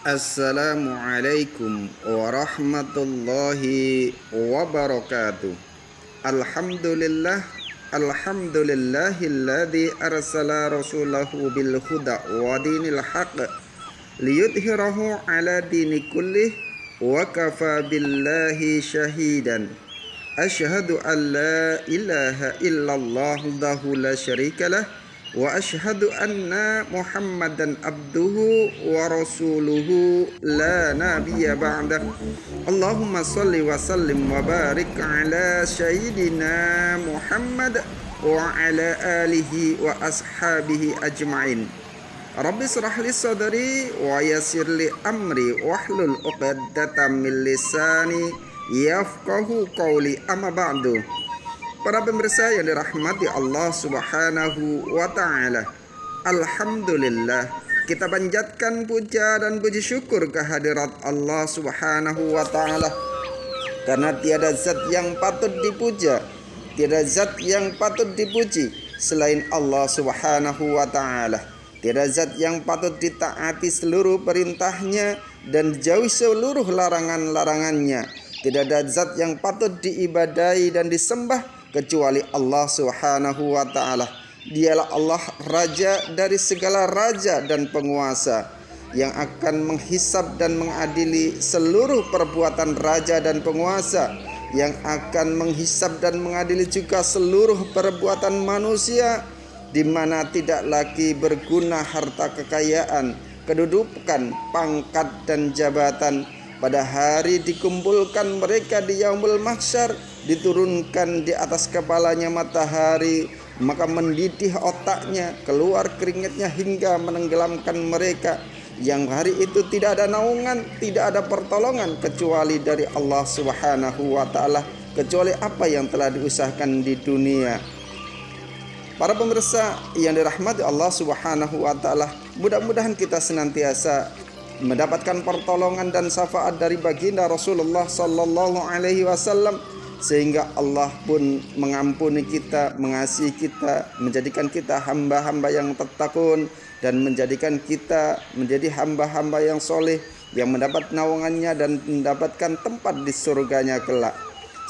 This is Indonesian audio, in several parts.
Assalamualaikum warahmatullahi wabarakatuh. Alhamdulillah, alhamdulillahilladzi arsala rasulahu bil huda wa dinil haqq liyudhhirahu ala dini kullih wa kafa billahi syahidan. Asyhadu an la ilaha illallah wahdahu la syarikalah wa asyhadu anna Muhammadan abduhu wa rasuluhu la nabiyya ba'dah. Allahumma salli wa sallim wa barik ala sayyidina Muhammad wa ala alihi wa ashabihi ajma'in. Rabbi israh li sadri wa yassir li amri wahlul 'uqdatam min lisani yafqahu qawli, amma ba'du. Para pemirsa yang dirahmati Allah Subhanahu wa taala, alhamdulillah, kita panjatkan puja dan puji syukur kehadirat Allah Subhanahu wa taala, karena tiada zat yang patut dipuja, tiada zat yang patut dipuji selain Allah Subhanahu wa taala. Tiada zat yang patut ditaati seluruh perintahnya dan jauhi seluruh larangan-larangannya. Tidak ada zat yang patut diibadahi dan disembah kecuali Allah Subhanahu wa taala. Dialah Allah, raja dari segala raja dan penguasa, yang akan menghisab dan mengadili seluruh perbuatan raja dan penguasa, yang akan menghisab dan mengadili juga seluruh perbuatan manusia, di mana tidak lagi berguna harta kekayaan, kedudukan, pangkat dan jabatan. Pada hari dikumpulkan mereka di yaumul mahsyar, diturunkan di atas kepalanya matahari, maka mendidih otaknya, keluar keringatnya hingga menenggelamkan mereka. Yang hari itu tidak ada naungan, tidak ada pertolongan kecuali dari Allah Subhanahu wa taala, kecuali apa yang telah diusahakan di dunia. Para pemirsa yang dirahmati Allah Subhanahu wa taala, mudah-mudahan kita senantiasa mendapatkan pertolongan dan syafaat dari baginda Rasulullah sallallahu alaihi wasallam, sehingga Allah pun mengampuni kita, mengasihi kita, menjadikan kita hamba-hamba yang tatkun, dan menjadikan kita menjadi hamba-hamba yang soleh, yang mendapat naungannya dan mendapatkan tempat di surganya kelak.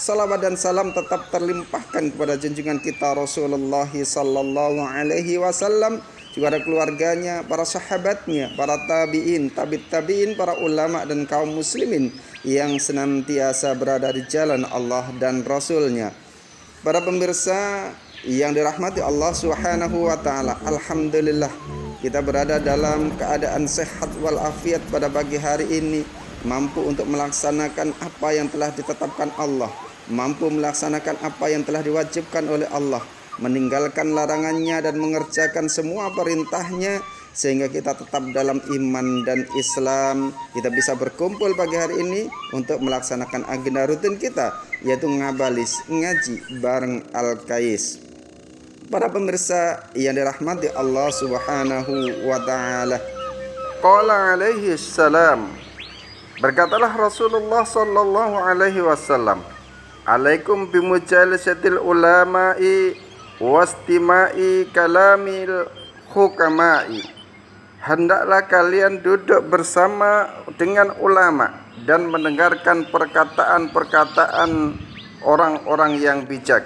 Salawat dan salam tetap terlimpahkan kepada junjungan kita Rasulullah sallallahu alaihi wasallam, juga ada keluarganya, para sahabatnya, para tabi'in, tabi'in, para ulama dan kaum muslimin yang senantiasa berada di jalan Allah dan Rasulnya. Para pemirsa yang dirahmati Allah Subhanahu wa taala, alhamdulillah, kita berada dalam keadaan sehat walafiat pada pagi hari ini, mampu untuk melaksanakan apa yang telah ditetapkan Allah, mampu melaksanakan apa yang telah diwajibkan oleh Allah, meninggalkan larangannya dan mengerjakan semua perintahnya, sehingga kita tetap dalam iman dan Islam. Kita bisa berkumpul pagi hari ini untuk melaksanakan agenda rutin kita, yaitu ngabalis, ngaji bareng Al-Kais. Para pemirsa yang dirahmati Allah Subhanahu wa taala, qala alaihi salam, berkatalah Rasulullah sallallahu alaihi wasallam, alaikum bimujalasatil ulama'i wastima'i kalamil hukama'i. Hendaklah kalian duduk bersama dengan ulama dan mendengarkan perkataan-perkataan orang-orang yang bijak.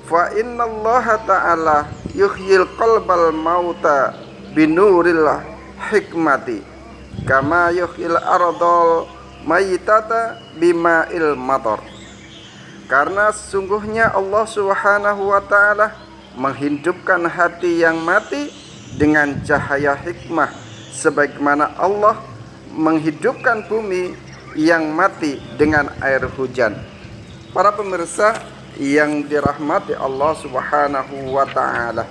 Fa innallaha ta'ala yuhyil qalbal mauta binuril hikmati kama yuhyil ardal mayitata bima'il matar. Karena sesungguhnya Allah Subhanahu wa taala menghidupkan hati yang mati dengan cahaya hikmah, sebagaimana Allah menghidupkan bumi yang mati dengan air hujan. Para pemirsa yang dirahmati Allah Subhanahu wa taala,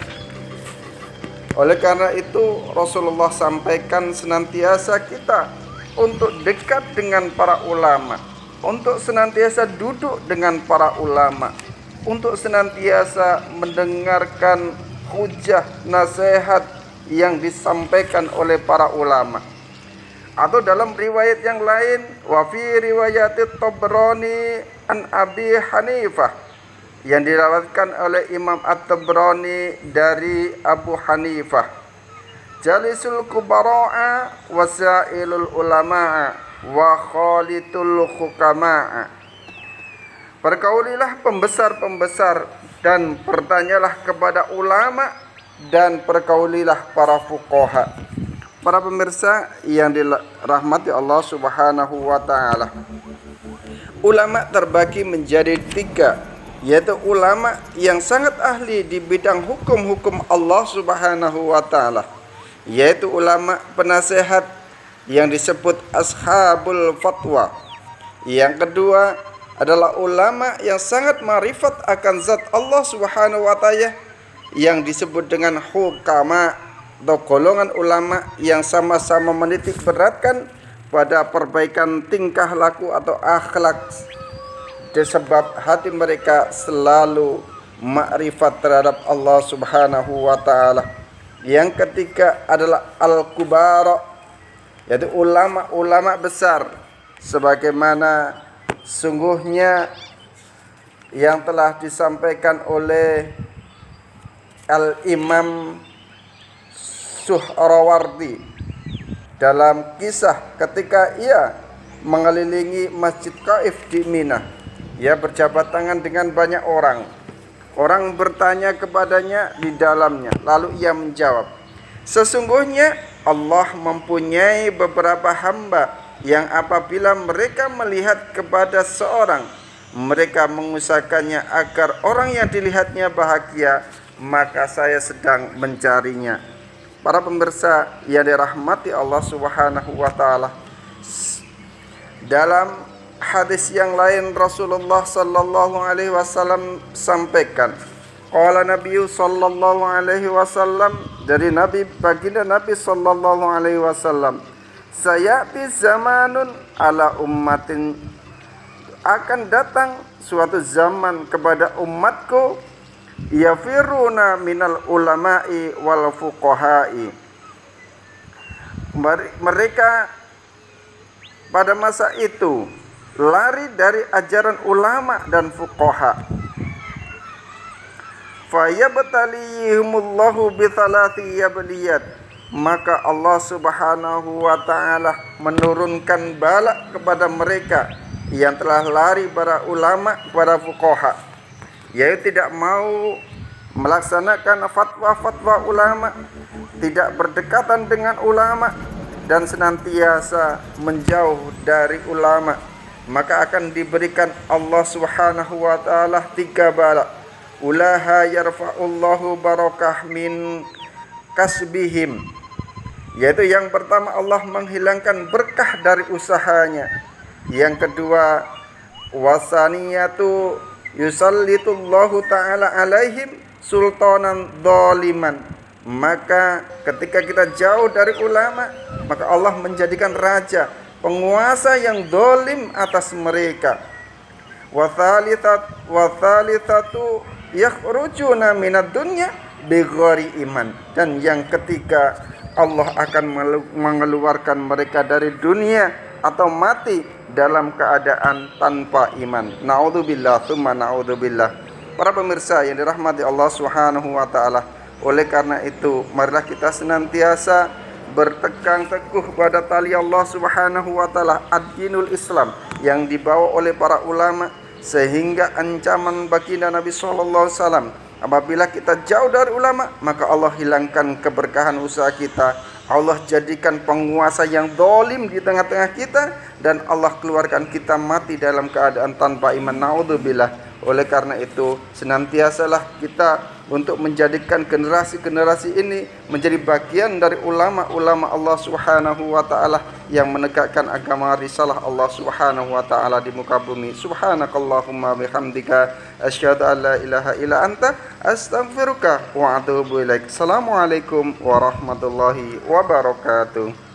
oleh karena itu Rasulullah sampaikan senantiasa kita untuk dekat dengan para ulama, untuk senantiasa duduk dengan para ulama, untuk senantiasa mendengarkan hujah nasihat yang disampaikan oleh para ulama. Atau dalam riwayat yang lain, wa fi riwayat Tabrani an Abi Hanifah, yang diriwayatkan oleh Imam At-Tabrani dari Abu Hanifah, jalisul kubara'a wasailul ulama'a wa khalitul hukama'a. Pergaulilah pembesar-pembesar dan bertanyalah kepada ulama dan pergaulilah para fuqaha. Para pemirsa yang dirahmati Allah Subhanahu wa taala. Ulama terbagi menjadi 3, yaitu ulama yang sangat ahli di bidang hukum-hukum Allah Subhanahu wa taala, yaitu ulama penasehat yang disebut ashabul fatwa. Yang kedua adalah ulama yang sangat ma'rifat akan zat Allah Subhanahu wa taala yang disebut dengan hukama, atau golongan ulama yang sama-sama menitik beratkan pada perbaikan tingkah laku atau akhlak, disebab hati mereka selalu makrifat terhadap Allah Subhanahu wa taala. Yang ketiga adalah al-kubara, yaitu ulama-ulama besar, sebagaimana sungguhnya yang telah disampaikan oleh Al-Imam Suhrawardi dalam kisah ketika ia mengelilingi Masjid Qaif di Mina. Ia berjabat tangan dengan banyak orang. Orang bertanya kepadanya di dalamnya, lalu ia menjawab, sesungguhnya Allah mempunyai beberapa hamba yang apabila mereka melihat kepada seorang, mereka mengusahakannya agar orang yang dilihatnya bahagia, maka saya sedang mencarinya. Para pemirsa yang dirahmati Allah Subhanahu wa taala, dalam hadis yang lain Rasulullah sallallahu alaihi wasallam sampaikan, qala Nabi sallallahu alaihi wasallam, dari Nabi baginda Nabi sallallahu alaihi wasallam, sayati zamanun ala ummatin, akan datang suatu zaman kepada umatku, yafiruna minal ulama'i wal fuqaha'i. Mereka pada masa itu lari dari ajaran ulama dan fuqaha. Fayabtalihumullahu bithalati yabliyat, maka Allah Subhanahu wa taala menurunkan bala kepada mereka yang telah lari para ulama, para fuqaha, yaitu tidak mau melaksanakan fatwa-fatwa ulama, tidak berdekatan dengan ulama, dan senantiasa menjauh dari ulama. Maka akan diberikan Allah Subhanahu wa taala 3 bala. Ulaha yarfa'ullahu barakah min kasbihim, yaitu yang pertama Allah menghilangkan berkah dari usahanya. Yang kedua, wasaniyatu yusallitullahu ta'ala alaihim sultanan dhaliman, maka ketika kita jauh dari ulama, maka Allah menjadikan raja, penguasa yang zalim atas mereka. Wa thalithatu yakhrujuna minad dunya bighairi iman, dan yang ketiga Allah akan mengeluarkan mereka dari dunia atau mati dalam keadaan tanpa iman. Naudzubillah tsumma naudzubillah. Para pemirsa yang dirahmati Allah Subhanahu wa taala, oleh karena itu marilah kita senantiasa berpegang teguh pada tali Allah Subhanahu wa taala, ad-dinul Islam, yang dibawa oleh para ulama, sehingga ancaman baginda Nabi sallallahu alaihi wasallam, apabila kita jauh dari ulama, maka Allah hilangkan keberkahan usaha kita. Allah jadikan penguasa yang zalim di tengah-tengah kita, dan Allah keluarkan kita mati dalam keadaan tanpa iman. Naudzubillah. Oleh karena itu senantiasalah kita untuk menjadikan generasi-generasi ini menjadi bagian dari ulama-ulama Allah Subhanahu wa taala yang menegakkan agama risalah Allah Subhanahu wa taala di muka bumi. Subhanakallahumma bihamdika asyhadu an la ilaha illa anta astaghfiruka wa atubu ilaik. Assalamualaikum warahmatullahi wabarakatuh.